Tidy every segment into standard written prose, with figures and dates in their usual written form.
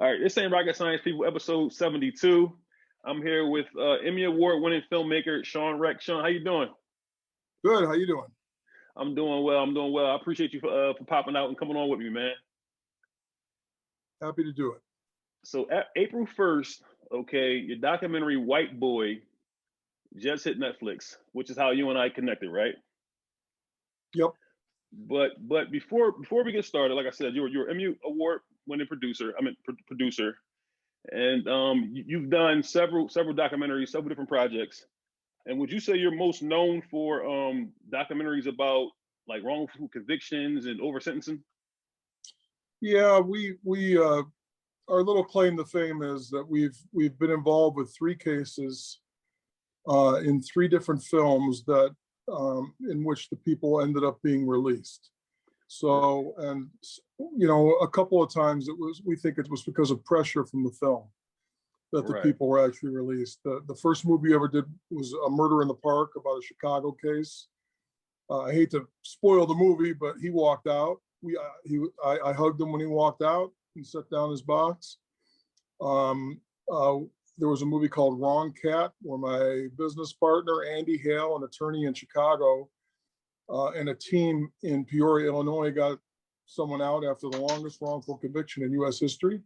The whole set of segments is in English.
All right, this ain't rocket science, people. Episode 72. I'm here with Emmy Award-winning filmmaker Shawn Rech. Shawn, how you doing? Good. How you doing? I'm doing well. I'm doing well. I appreciate you for popping out and coming on with me, man. Happy to do it. So April 1st, okay, your documentary White Boy just hit Netflix, which is how you and I connected, right? Yep. But before we get started, like I said, you're Emmy Award-winning producer. Producer, and you've done several documentaries, several different projects. And would you say you're most known for documentaries about like wrongful convictions and over sentencing? Yeah, we our little claim to fame is that we've been involved with 3 cases in 3 different films that in which the people ended up being released. So, and a couple of times we think it was because of pressure from the film that the people were actually released. The first movie we ever did was A Murder in the Park, about a Chicago case. I hate to spoil the movie, but he walked out. I hugged him when he walked out and set down his box. There was a movie called Wrong Cat, where my business partner, Andy Hale, an attorney in Chicago, and a team in Peoria, Illinois, got someone out after the longest wrongful conviction in U.S. history.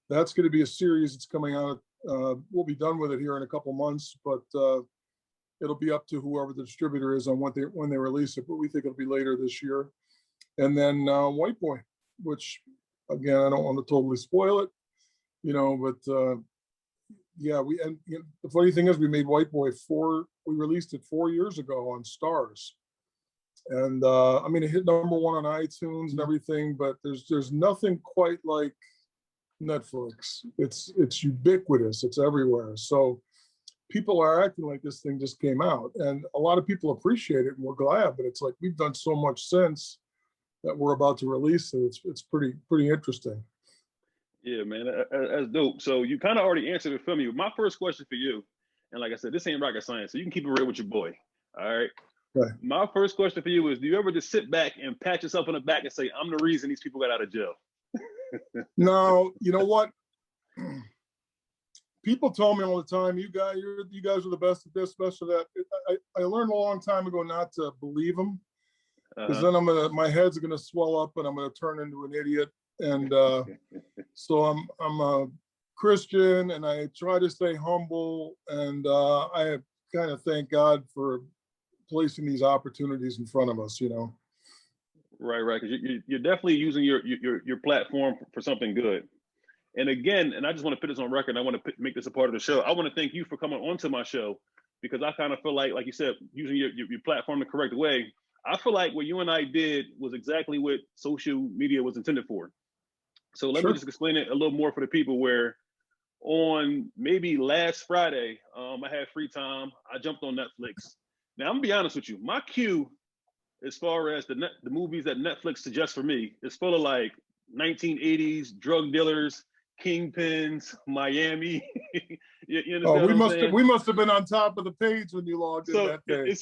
That's going to be a series that's coming out. We'll be done with it here in a couple months, but it'll be up to whoever the distributor is on when they release it. But we think it'll be later this year. And then White Boy, which again, I don't want to totally spoil it, but yeah, the funny thing is we made White Boy we released it 4 years ago on TARS. And I mean, it hit #1 on iTunes and everything, but there's nothing quite like Netflix. It's ubiquitous. It's everywhere. So people are acting like this thing just came out, and a lot of people appreciate it, and we're glad. But it's like we've done so much since that we're about to release it. It's pretty interesting. Yeah, man, that's dope. So you kind of already answered it for me. My first question for you, and like I said, this ain't rocket science, so you can keep it real with your boy. All right. Right. My first question for you is: do you ever just sit back and pat yourself on the back and say, "I'm the reason these people got out of jail"? No, you know what? People tell me all the time, you guys are the best at this, best at that. I learned a long time ago not to believe them, because then my head's gonna swell up and I'm gonna turn into an idiot. And so I'm a Christian, and I try to stay humble, and I kind of thank God for placing these opportunities in front of us. Right, because you're definitely using your platform for something good. And again, and I just want to put this on record, and I want to make this a part of the show. I want to thank you for coming onto my show, because I kind of feel like you said, using your platform the correct way. I feel like what you and I did was exactly what social media was intended for. So let me just explain it a little more for the people. Where on maybe last Friday, I had free time. I jumped on Netflix. Now I'm gonna be honest with you, my queue, as far as the movies that Netflix suggests for me, is full of like 1980s drug dealers, kingpins, Miami. you understand we must have been on top of the page when you logged in that day.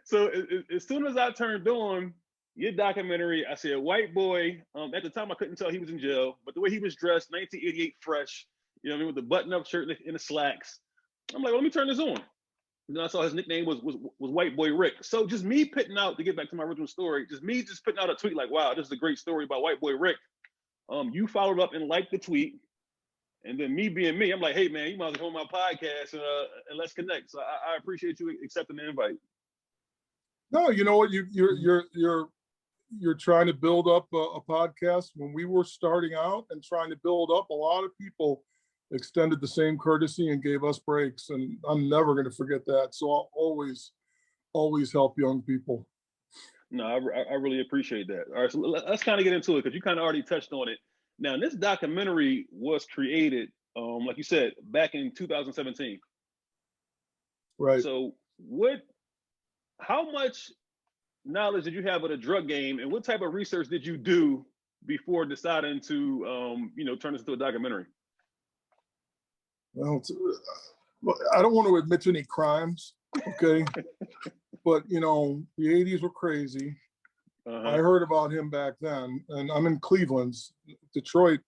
So as soon as I turned on your documentary, I said White Boy. At the time, I couldn't tell he was in jail, but the way he was dressed, 1988 fresh, with the button-up shirt and the slacks. I'm like, well, let me turn this on. And then I saw his nickname was White Boy Rick. So just me putting out, to get back to my original story, just putting out a tweet like, wow, this is a great story about White Boy Rick. You followed up and liked the tweet. And then me being me, I'm like, hey, man, you might as well come on my podcast and let's connect. So I appreciate you accepting the invite. No, you know what? You're trying to build up a podcast. When we were starting out and trying to build up, a lot of people extended the same courtesy and gave us breaks, and I'm never going to forget that. So I'll always help young people. No, I really appreciate that. All right, so let's kind of get into it, because you kind of already touched on it. Now, this documentary was created, like you said, back in 2017. Right. So how much knowledge did you have of the drug game, and what type of research did you do before deciding to, turn this into a documentary? Well, I don't want to admit to any crimes, okay? But, the 80s were crazy. I heard about him back then, and I'm in Cleveland. Detroit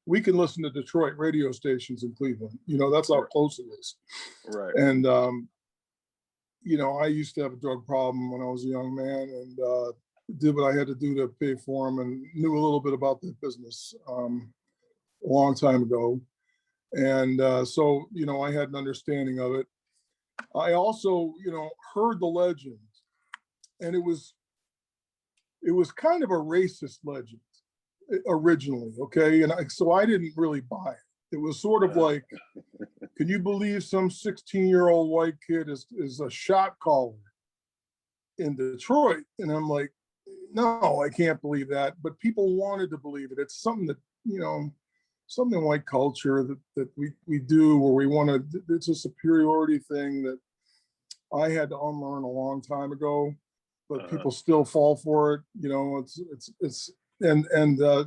we can listen to Detroit radio stations in Cleveland. You know, that's how close it is. Right. And, you know, I used to have a drug problem when I was a young man, and did what I had to do to pay for them, and knew a little bit about the business a long time ago. And so, you know, I had an understanding of it. I also, you know, heard the legend, and it was kind of a racist legend originally, okay? And so I didn't really buy it. It was sort of like, can you believe some 16-year-old white kid is a shot caller in Detroit? And I'm like, no, I can't believe that. But people wanted to believe it. It's something that, you know, something like culture that we do, where we want to, it's a superiority thing that I had to unlearn a long time ago, but people still fall for it. You know,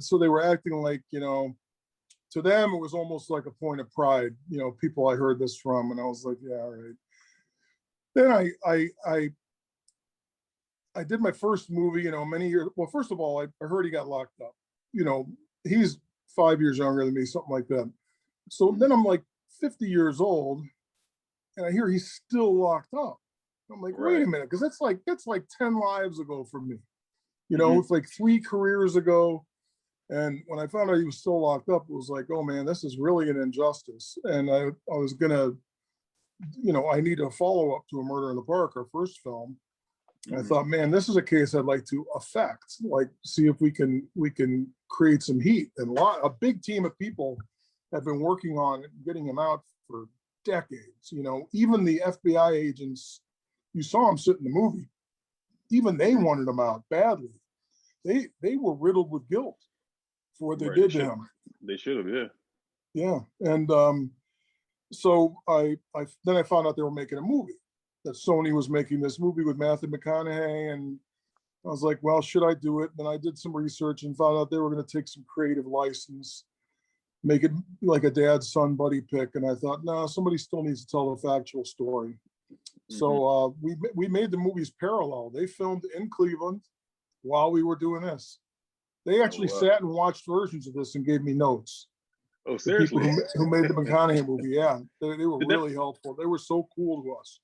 so they were acting like, you know, to them, it was almost like a point of pride, you know, people I heard this from, and I was like, yeah, all right. Then I did my first movie, you know, many years. Well, first of all, I heard he got locked up. You know, he's 5 years younger than me, something like that. So then I'm like 50 years old, and I hear he's still locked up. I'm like, wait a minute, because that's like 10 lives ago for me. You know, it's like 3 careers ago. And when I found out he was still locked up, it was like, oh man, this is really an injustice. And I was gonna, you know, I need a follow up to A Murder in the Park, our first film. I thought, man, this is a case I'd like to affect, like see if we can create some heat. And a big team of people have been working on getting him out for decades. You know, even the FBI agents, you saw him sit in the movie, even they wanted him out badly. They were riddled with guilt for what they did to him. They should have, yeah. Yeah, and so I then I found out they were making a movie, that Sony was making this movie with Matthew McConaughey, and I was like, well, should I do it? Then I did some research and found out they were going to take some creative license, make it like a dad-son buddy pick, and I thought, no, somebody still needs to tell the factual story. So we made the movies parallel. They filmed in Cleveland while we were doing this. They actually sat and watched versions of this and gave me notes. Oh, seriously? The people who made the McConaughey movie, yeah, they were really helpful. They were so cool to us.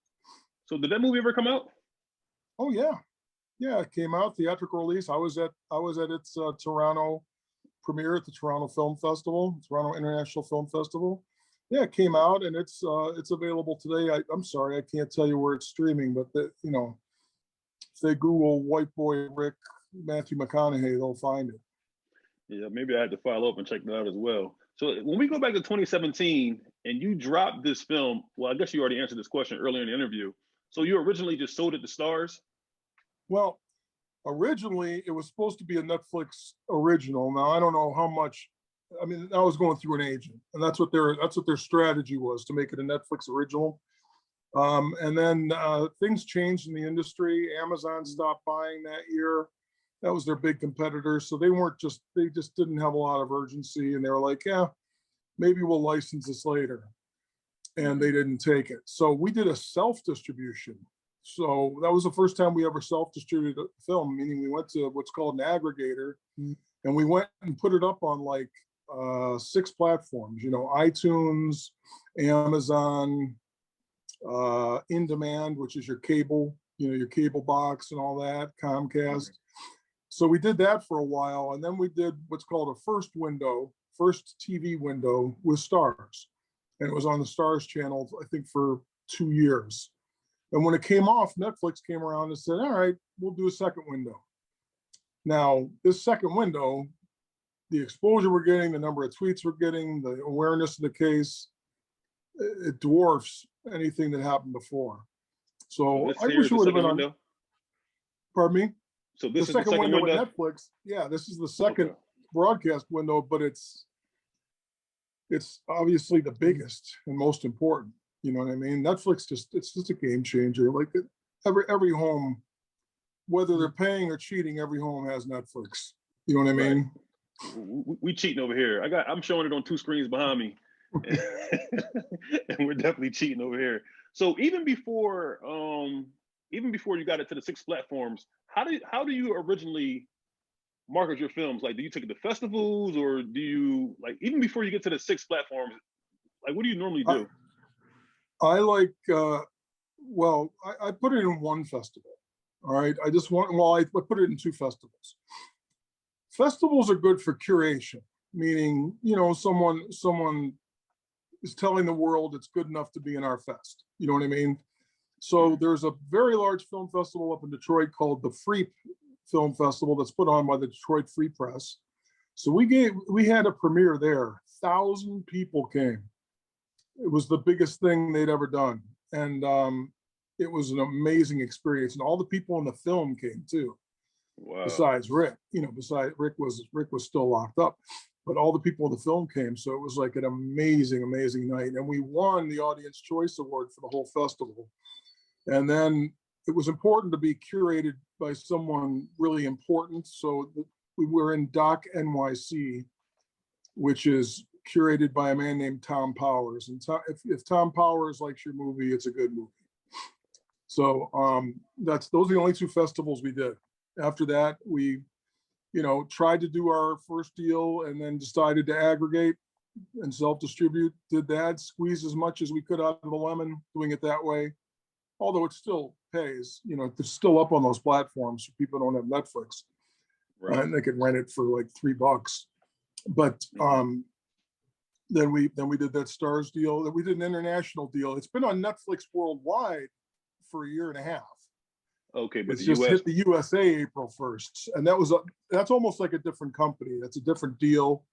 So did that movie ever come out? Oh yeah, it came out, theatrical release. I was at its Toronto premiere at the Toronto Film Festival, Toronto International Film Festival. Yeah, it came out, and it's available today. I'm sorry, I can't tell you where it's streaming, but you know, if they Google "White Boy Rick Matthew McConaughey," they'll find it. Yeah, maybe I had to follow up and check that out as well. So when we go back to 2017 and you dropped this film, well, I guess you already answered this question earlier in the interview. So you originally just sold it to Stars? Well, originally it was supposed to be a Netflix original. Now I don't know how much. I mean, I was going through an agent, and that's what their strategy was, to make it a Netflix original. And then things changed in the industry. Amazon stopped buying that year. That was their big competitor. So they just didn't have a lot of urgency, and they were like, yeah, maybe we'll license this later. And they didn't take it. So we did a self-distribution. So that was the first time we ever self-distributed a film, meaning we went to what's called an aggregator, and we went and put it up on like 6 platforms, you know, iTunes, Amazon, In Demand, which is your cable, you know, your cable box and all that, Comcast. So we did that for a while, and then we did what's called a first TV window with Stars. And it was on the Stars channel, I think, for 2 years. And when it came off, Netflix came around and said, all right, we'll do a second window. Now, this second window, the exposure we're getting, the number of tweets we're getting, the awareness of the case, it dwarfs anything that happened before. So I wish it would have been on. Pardon me? So this is the second window with Netflix. Yeah, this is the second broadcast window, but it's obviously the biggest and most important. You know what I mean? Netflix it's just a game changer. Like every home, whether they're paying or cheating, every home has Netflix. You know what I mean? We cheating over here. I'm showing it on 2 screens behind me, and we're definitely cheating over here. So even before you got it to the 6 platforms, how do you originally market your films? Like, do you take it to festivals, or do you, like, even before you get to the 6 platforms, like, what do you normally I, do? I like, well, I put it in one festival. All right. I put it in 2 festivals. Festivals are good for curation, meaning, someone is telling the world it's good enough to be in our fest. You know what I mean? So there's a very large film festival up in Detroit called the Free Film Festival that's put on by the Detroit Free Press. So we had a premiere there. 1,000 people came. It was the biggest thing they'd ever done, and it was an amazing experience. And all the people in the film came too. Wow. Besides Rick, besides Rick was still locked up, but all the people in the film came. So it was like an amazing, amazing night. And we won the Audience Choice Award for the whole festival. And then it was important to be curated by someone really important. So we were in Doc NYC, which is curated by a man named Tom Powers. And if Tom Powers likes your movie, it's a good movie. So those are the only 2 festivals we did. After that, we, tried to do our first deal and then decided to aggregate and self-distribute. Did that, squeeze as much as we could out of the lemon, doing it that way. Although it still pays, it's still up on those platforms for people who don't have Netflix. Right. And they can rent it for like $3. But then we did that Stars deal. Then we did an international deal. It's been on Netflix worldwide for a year and a half. Okay, but it's just hit the USA April 1st, and that's almost like a different company. That's a different deal.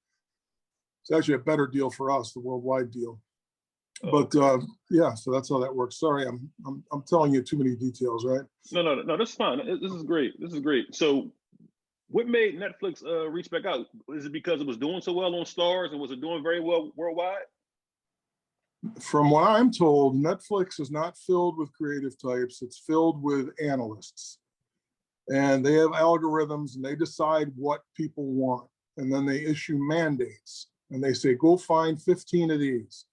It's actually a better deal for us, the worldwide deal. But yeah, so that's how that works. Sorry, I'm telling you too many details, right? No, that's fine. This is great. This is great. So, what made Netflix reach back out? Is it because it was doing so well on Stars, and was it doing very well worldwide? From what I'm told, Netflix is not filled with creative types. It's filled with analysts. And they have algorithms, and they decide what people want. And then they issue mandates. And they say, go find 15 of these.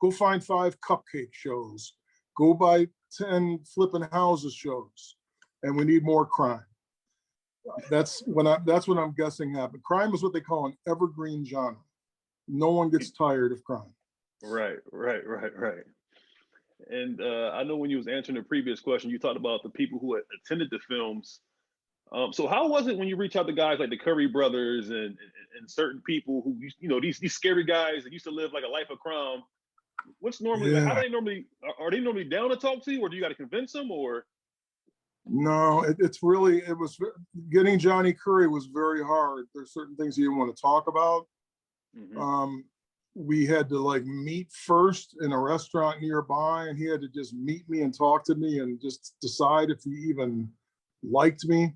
Go find 5 cupcake shows. Go buy 10 flipping houses shows. And we need more crime. That's what I'm guessing happened. Crime is what they call an evergreen genre. No one gets tired of crime. Right. And I know when you was answering the previous question, you talked about the people who had attended the films. So how was it when you reach out to guys like the Curry brothers and certain people who, these scary guys that used to live like a life of crime? What's normally, like, how do they normally, are they normally down to talk to you, or do you got to convince them, or? No, it was getting Johnny Curry was very hard. There's certain things he didn't want to talk about. We had to like meet first in a restaurant nearby, and he had to just meet me and talk to me and just decide if he even liked me.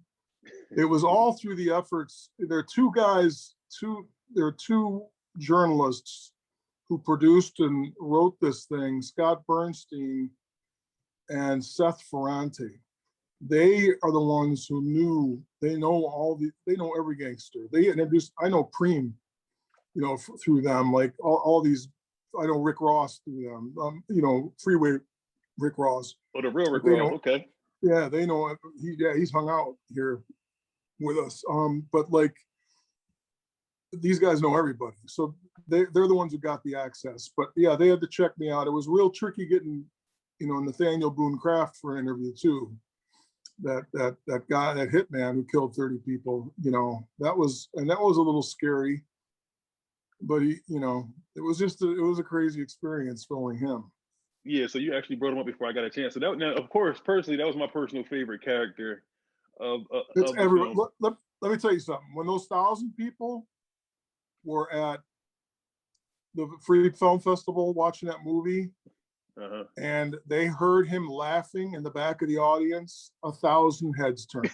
It was all through the efforts. There are 2 journalists who produced and wrote this thing, Scott Bernstein and Seth Ferranti. They are the ones who they know every gangster. They introduced, I know Preem, through them, like all these, I know Rick Ross through them, Freeway Rick Ross. Oh, the real Rick Ross, okay. Yeah, they know, he's hung out here with us. But like, these guys know everybody. So they're the ones who got the access. But yeah, they had to check me out. It was real tricky getting, Nathaniel Boone Kraft for an interview too. That guy, that hitman who killed 30 people, that was a little scary. But it was a crazy experience filming him. Yeah, so you actually brought him up before I got a chance. So now, of course, personally, that was my personal favorite character of the everyone. film. Let me tell you something. When those 1,000 people were at the Free Film Festival watching that movie, and they heard him laughing in the back of the audience, 1,000 heads turned.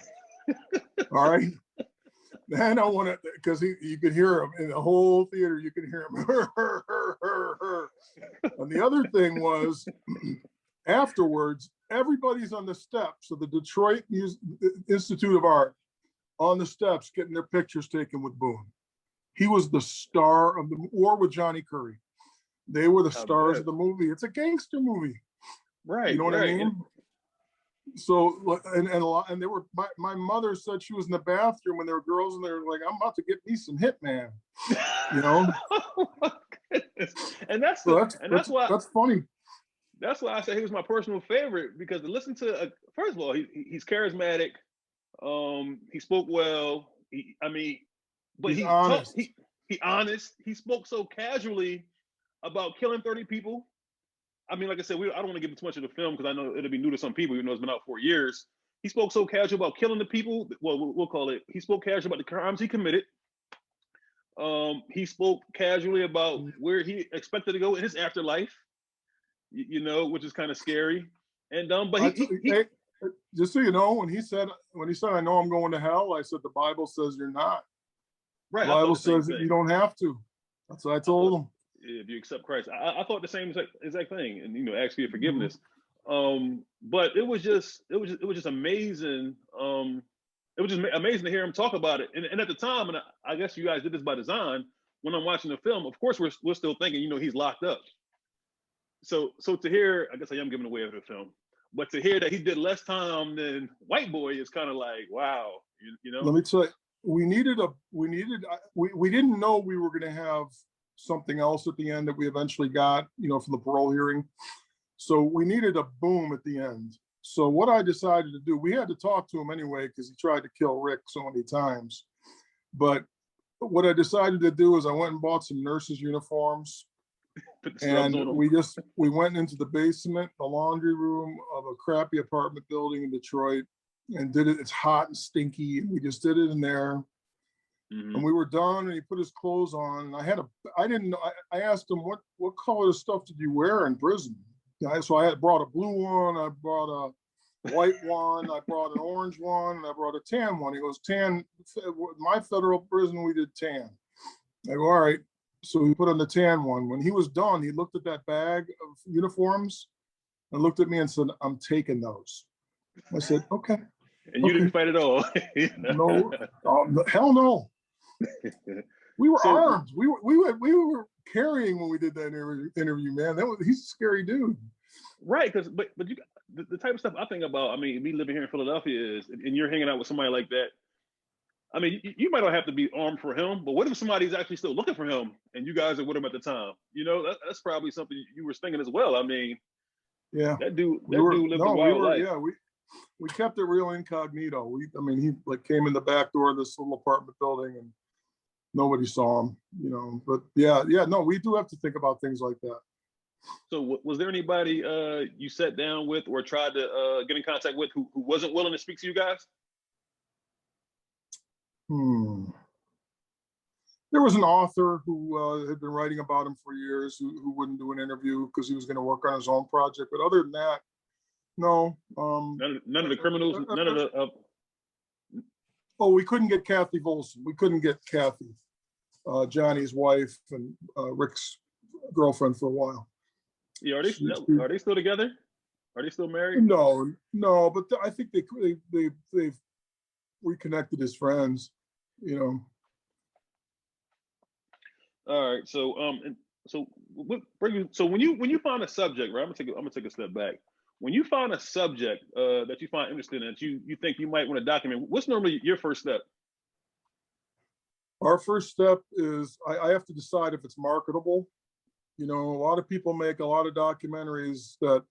All right. Then I want to, because you could hear him in the whole theater. You could hear him. And the other thing was, afterwards, everybody's on the steps of the Detroit Institute of Art, on the steps, getting their pictures taken with Boone. He was the star of or with Johnny Curry. They were the stars of the movie. It's a gangster movie. Right. You know what I mean? So and a lot, and they were my mother said she was in the bathroom when there were girls and they were like, I'm about to get me some Hitman, you know. Oh my goodness. And that's So the and that's why that's funny. that's why I say he was my personal favorite, because to listen to first of all, he's charismatic. He spoke well. I mean, but He's honest. he honest. He spoke so casually about killing 30 people. I mean, like I said, I don't want to give too much of the film because I know it'll be new to some people, even though it's been out for years. He spoke so casual about killing the people. Well, we'll call it. He spoke casual about the crimes he committed. He spoke casually about where he expected to go in his afterlife. You know, which is kind of scary. And but hey, just so you know, when he said, I know I'm going to hell, I said the Bible says you're not. Right. The Bible says that you don't have to. That's what I told him. If you accept Christ, I thought the same exact thing, and you know, ask for your forgiveness. But it was just amazing. It was just amazing to hear him talk about it. And at the time, and I guess you guys did this by design. When I'm watching the film, of course, we're still thinking, you know, he's locked up. So to hear, I guess I am giving away of the film, but to hear that he did less time than White Boy is kind of like, wow, you know. Let me tell you, we didn't know we were going to have something else at the end that we eventually got, you know, from the parole hearing. So we needed a boom at the end. So what I decided to do, we had to talk to him anyway because he tried to kill Rick so many times. But what I decided to do is I went and bought some nurses' uniforms. And we went into the basement, the laundry room of a crappy apartment building in Detroit, and did it. It's hot and stinky, and we just did it in there. And we were done, and he put his clothes on. And I asked him, what color stuff did you wear in prison? So I had brought a blue one, I brought a white one, I brought an orange one, and I brought a tan one. He goes, tan, my federal prison, we did tan. I go, all right. So he put on the tan one. When he was done, he looked at that bag of uniforms and looked at me and said, I'm taking those. I said, okay. And you didn't fight at all. No, hell no. We were armed. We were carrying when we did that interview, man. He's a scary dude. Right, but you, the type of stuff I think about, I mean, me living here in Philadelphia is, and you're hanging out with somebody like that. I mean, you might not have to be armed for him, but what if somebody's actually still looking for him and you guys are with him at the time? You know, that's probably something you were thinking as well. I mean, yeah, that dude lived a wild life. Yeah, we kept it real incognito. He like came in the back door of this little apartment building and nobody saw him, you know. But yeah, no, we do have to think about things like that. So was there anybody you sat down with or tried to get in contact with who wasn't willing to speak to you guys? There was an author who had been writing about him for years who wouldn't do an interview because he was going to work on his own project. But other than that, no. None of the criminals, none of the. Oh, we couldn't get Kathy Volson. We couldn't get Kathy, Johnny's wife and Rick's girlfriend for a while. Yeah, are they still together? Are they still married? No, but I think they've reconnected as friends, you know. All right, so when you find a subject, right? I'm gonna take a step back. When you find a subject that you find interesting and that you think you might want to document, what's normally your first step? Our first step is I have to decide if it's marketable. You know, a lot of people make a lot of documentaries that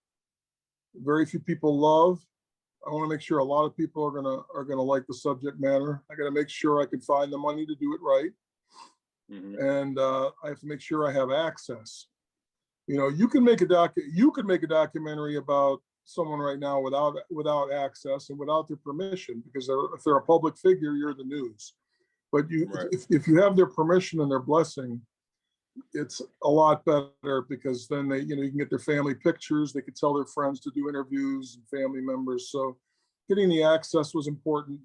very few people love. I want to make sure a lot of people are gonna like the subject matter. I got to make sure I can find the money to do it right, and I have to make sure I have access. You know, you can make a documentary about someone right now without access and without their permission, because if they're a public figure, you're the news. But if you have their permission and their blessing, it's a lot better, because then you can get their family pictures. They could tell their friends to do interviews and family members. So getting the access was important.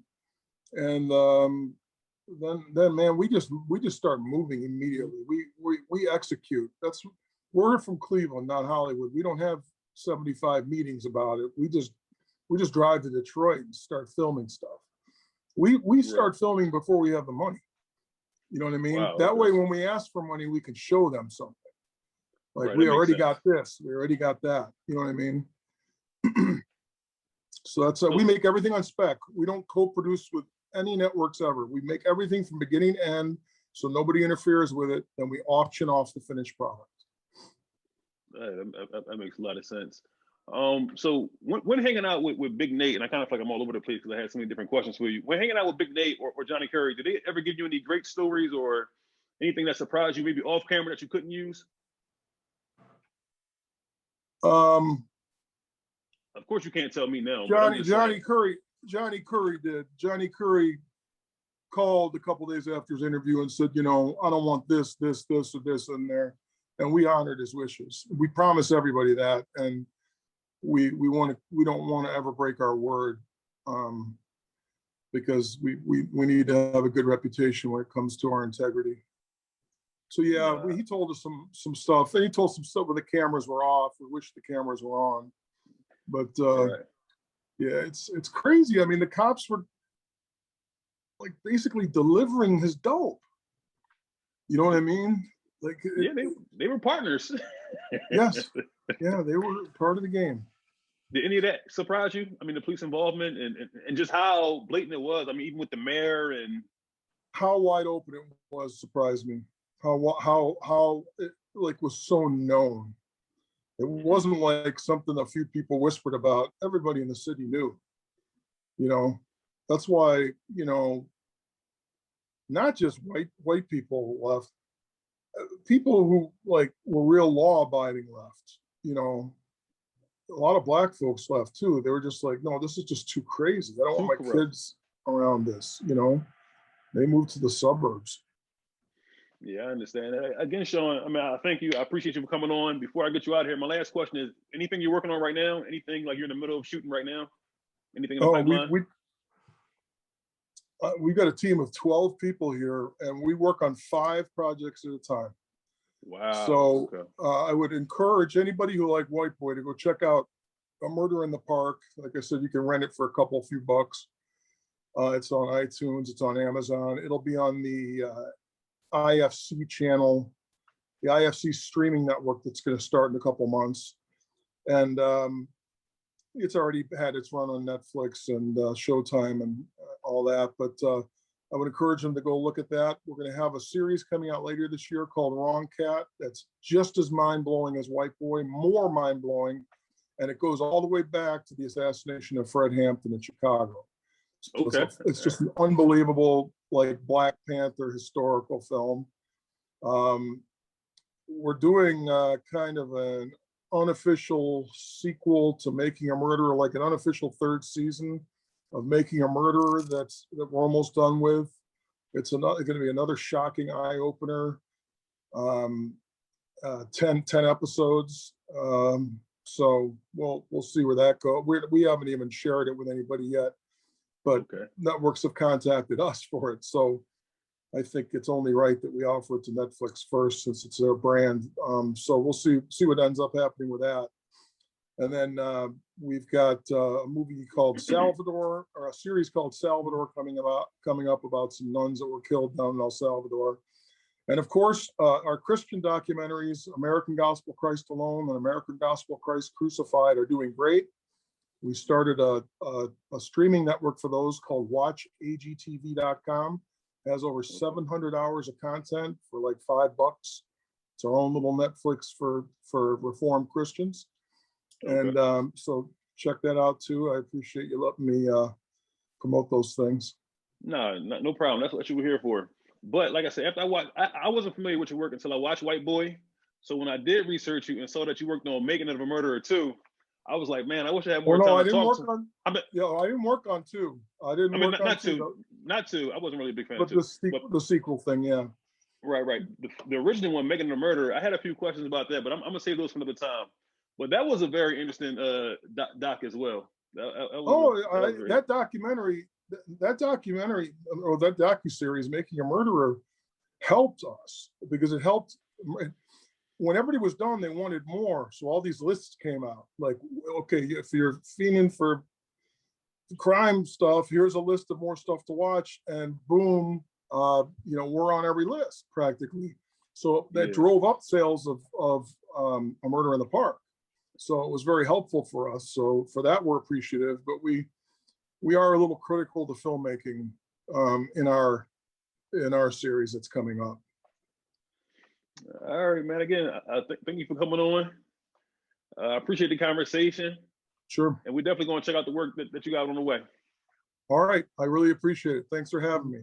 And then man, we just start moving immediately. We execute. We're from Cleveland, not Hollywood. We don't have 75 meetings about it. We just drive to Detroit and start filming stuff. We start filming before we have the money. You know what I mean? Wow, that way, when we ask for money, we can show them something. Like, we already got this, we already got that. You know what I mean? So that's we make everything on spec. We don't co-produce with any networks ever. We make everything from beginning to end, so nobody interferes with it, and we auction off the finished product. That makes a lot of sense. So when hanging out with Big Nate, and I kind of feel like I'm all over the place because I had so many different questions for you. When hanging out with Big Nate or Johnny Curry, did they ever give you any great stories or anything that surprised you, maybe off camera that you couldn't use? Of course, you can't tell me now. Johnny Curry did. Johnny Curry called a couple days after his interview and said, I don't want this, or this in there. And we honored his wishes. We promise everybody that. And we don't want to ever break our word, because we need to have a good reputation when it comes to our integrity. So yeah, he told us some stuff, and he told some stuff where the cameras were off. We wish the cameras were on, but right. Yeah, it's crazy. I mean, the cops were like basically delivering his dope. You know what I mean? Like, yeah, they were partners. Yes, yeah, they were part of the game. Did any of that surprise you? I mean, the police involvement and just how blatant it was. I mean, even with the mayor and how wide open it was surprised me. How it like was so known. It wasn't like something a few people whispered about. Everybody in the city knew. That's why not just white people left. People who like were real law-abiding left. A lot of black folks left too. They were just like, no, this is just too crazy. I don't want my kids around this. They moved to the suburbs. Yeah, I understand. Again, Shawn, I mean, I thank you. I appreciate you for coming on. Before I get you out of here, my last question is: anything you're working on right now? Anything like you're in the middle of shooting right now? Anything in the pipeline? We've got a team of 12 people here, and we work on 5 projects at a time. Wow. So okay. I would encourage anybody who like White Boy to go check out A Murder in the Park. Like I said, you can rent it for a few bucks. It's on iTunes. It's on Amazon. It'll be on the IFC channel, the IFC streaming network that's going to start in a couple months. And it's already had its run on Netflix and Showtime and all that. But I would encourage them to go look at that. We're going to have a series coming out later this year called Wrong Cat. That's just as mind-blowing as White Boy, more mind-blowing. And it goes all the way back to the assassination of Fred Hampton in Chicago. So okay. It's just an unbelievable, like, Black Panther historical film. We're doing kind of an unofficial sequel to Making a Murderer, like an unofficial 3rd season of Making a Murderer that we're almost done with. It's going to be another shocking eye opener. 10 episodes. So we'll see where that goes. We haven't even shared it with anybody yet, but okay. Networks have contacted us for it. So I think it's only right that we offer it to Netflix first, since it's their brand. So we'll see what ends up happening with that. And then we've got a movie called Salvador, or a series called Salvador coming up about some nuns that were killed down in El Salvador. And of course, our Christian documentaries, American Gospel Christ Alone and American Gospel Christ Crucified, are doing great. We started a streaming network for those called WatchAGTV.com. It has over 700 hours of content for like $5. It's our own little Netflix for Reformed Christians. Okay. And so check that out too. I appreciate you letting me promote those things. No problem. That's what you were here for. But like I said, after I wasn't familiar with your work until I watched White Boy. So when I did research you and saw that you worked on Making of a Murderer 2, I was like, man, I wish I had more time to talk to. I didn't work on 2. I didn't work on not 2. Not 2. I wasn't really a big fan of 2. The sequel thing, yeah. Right. The original one, Making a Murderer, I had a few questions about that, but I'm gonna save those for another time. But that was a very interesting doc as well. That documentary, or that docuseries, Making a Murderer, helped us because it helped. When everybody was done, they wanted more. So all these lists came out. Like, okay, if you're fiending for crime stuff, here's a list of more stuff to watch. And boom, we're on every list practically. So that drove up sales of A Murder in the Park. So it was very helpful for us. So for that, we're appreciative, but we are a little critical to filmmaking in our series that's coming up. All right, man. Again, thank you for coming on. I appreciate the conversation. Sure. And we're definitely going to check out the work that you got on the way. All right. I really appreciate it. Thanks for having me.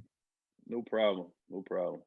No problem. No problem.